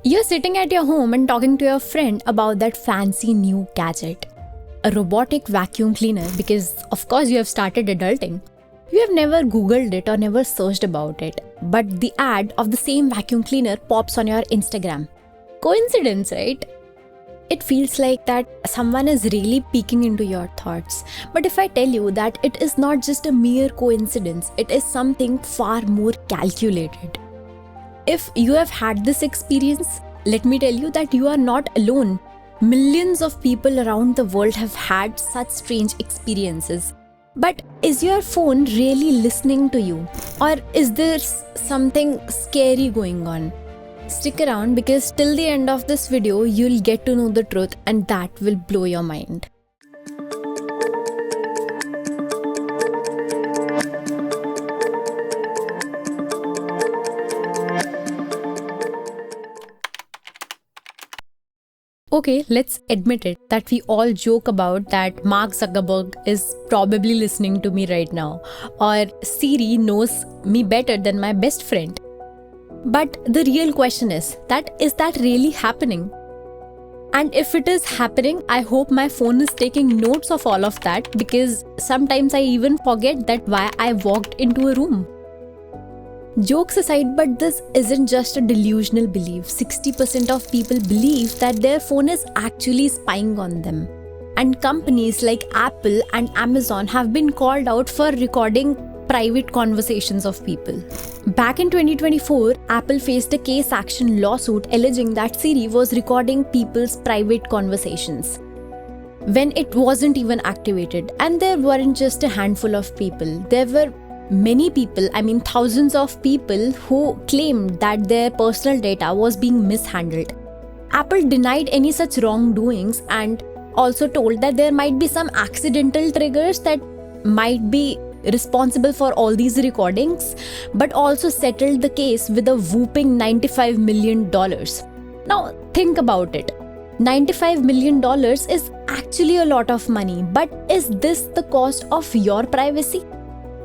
You're sitting at your home and talking to your friend about that fancy new gadget, a robotic vacuum cleaner, because of course you have started adulting. You have never Googled it or never searched about it, but the ad of the same vacuum cleaner pops on your Instagram. Coincidence, right? It feels like that someone is really peeking into your thoughts. But if I tell you that it is not just a mere coincidence, it is something far more calculated. If you have had this experience, let me tell you that you are not alone. Millions of people around the world have had such strange experiences. But is your phone really listening to you? Or is there something scary going on? Stick around because till the end of this video, you'll get to know the truth and that will blow your mind. Okay, let's admit it that we all joke about that Mark Zuckerberg is probably listening to me right now, or Siri knows me better than my best friend. But the real question is that really happening? And if it is happening, I hope my phone is taking notes of all of that, because sometimes I even forget that why I walked into a room. Jokes aside, but this isn't just a delusional belief. 60% of people believe that their phone is actually spying on them. And companies like Apple and Amazon have been called out for recording private conversations of people. Back in 2024, Apple faced a case action lawsuit alleging that Siri was recording people's private conversations when it wasn't even activated. And there weren't just a handful of people. There were many people, thousands of people who claimed that their personal data was being mishandled. Apple denied any such wrongdoings and also told that there might be some accidental triggers that might be responsible for all these recordings, but also settled the case with a whopping $95 million. Now, think about it. $95 million is actually a lot of money, but is this the cost of your privacy?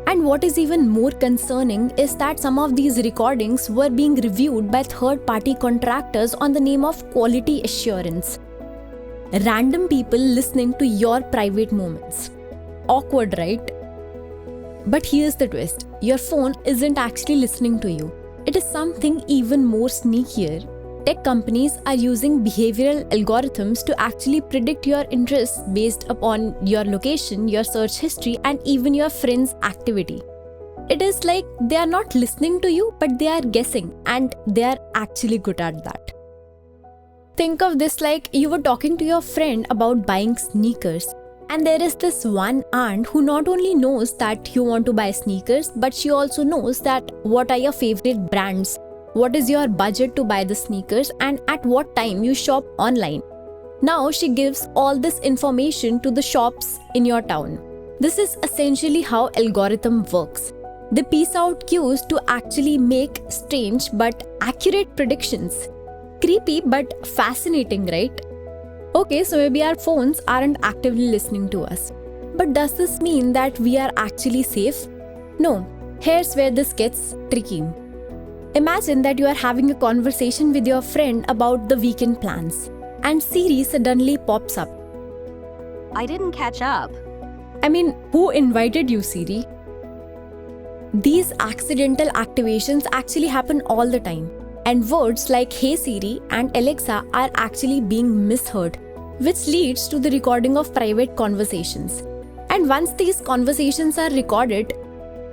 And what is even more concerning is that some of these recordings were being reviewed by third-party contractors on the name of quality assurance. Random people listening to your private moments. Awkward, right? But here's the twist. Your phone isn't actually listening to you. It is something even more sneakier. Tech companies are using behavioral algorithms to actually predict your interests based upon your location, your search history, and even your friends' activity. It is like they are not listening to you, but they are guessing, and they are actually good at that. Think of this like you were talking to your friend about buying sneakers, and there is this one aunt who not only knows that you want to buy sneakers, but she also knows that what are your favorite brands, what is your budget to buy the sneakers, and at what time you shop online. Now she gives all this information to the shops in your town. This is essentially how algorithm works. They piece out cues to actually make strange but accurate predictions. Creepy but fascinating, right? Okay, so maybe our phones aren't actively listening to us. But does this mean that we are actually safe? No. Here's where this gets tricky. Imagine that you are having a conversation with your friend about the weekend plans, and Siri suddenly pops up. I didn't catch up. Who invited you, Siri? These accidental activations actually happen all the time, and words like Hey Siri and Alexa are actually being misheard, which leads to the recording of private conversations. And once these conversations are recorded,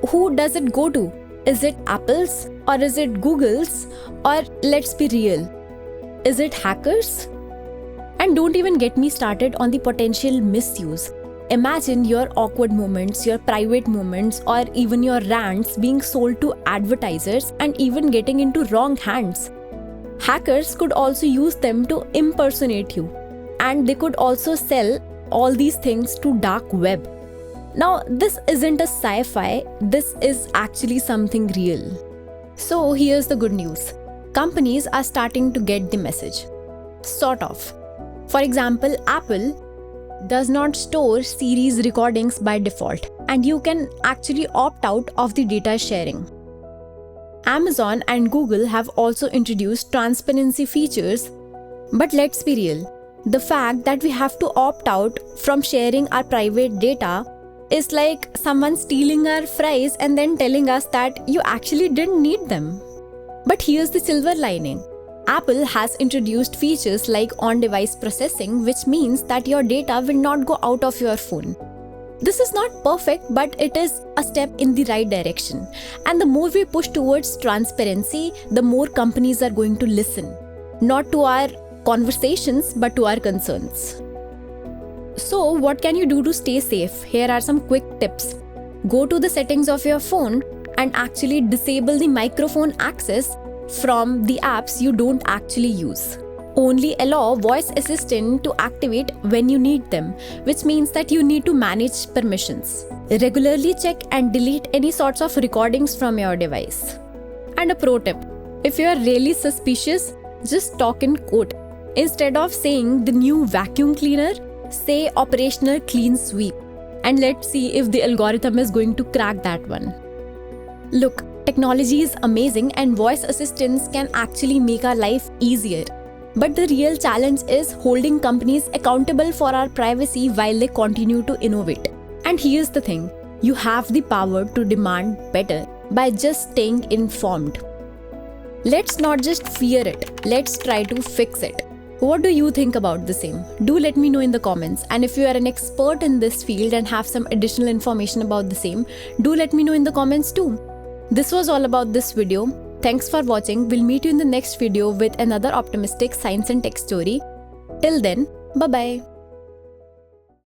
who does it go to? Is it Apple's? Or is it Google's? Or let's be real, is it hackers? And don't even get me started on the potential misuse. Imagine your awkward moments, your private moments, or even your rants being sold to advertisers and even getting into wrong hands. Hackers could also use them to impersonate you, and they could also sell all these things to dark web. Now, this isn't a sci-fi, this is actually something real. So here's the good news. Companies are starting to get the message. Sort of. For example, Apple does not store Siri's recordings by default, and you can actually opt out of the data sharing. Amazon and Google have also introduced transparency features. But let's be real. The fact that we have to opt out from sharing our private data is like someone stealing our fries and then telling us that you actually didn't need them. But here's the silver lining. Apple has introduced features like on-device processing, which means that your data will not go out of your phone. This is not perfect, but it is a step in the right direction. And the more we push towards transparency, the more companies are going to listen. Not to our conversations, but to our concerns. So, what can you do to stay safe? Here are some quick tips. Go to the settings of your phone and actually disable the microphone access from the apps you don't actually use. Only allow voice assistant to activate when you need them, which means that you need to manage permissions. Regularly check and delete any sorts of recordings from your device. And a pro tip, if you are really suspicious, just talk in quote. Instead of saying the new vacuum cleaner, say operational clean sweep. And let's see if the algorithm is going to crack that one. Look, technology is amazing and voice assistants can actually make our life easier. But the real challenge is holding companies accountable for our privacy while they continue to innovate. And here's the thing, you have the power to demand better by just staying informed. Let's not just fear it, let's try to fix it. What do you think about the same? Do let me know in the comments. And if you are an expert in this field and have some additional information about the same, do let me know in the comments too. This was all about this video. Thanks for watching. We'll meet you in the next video with another optimistic science and tech story. Till then, bye-bye.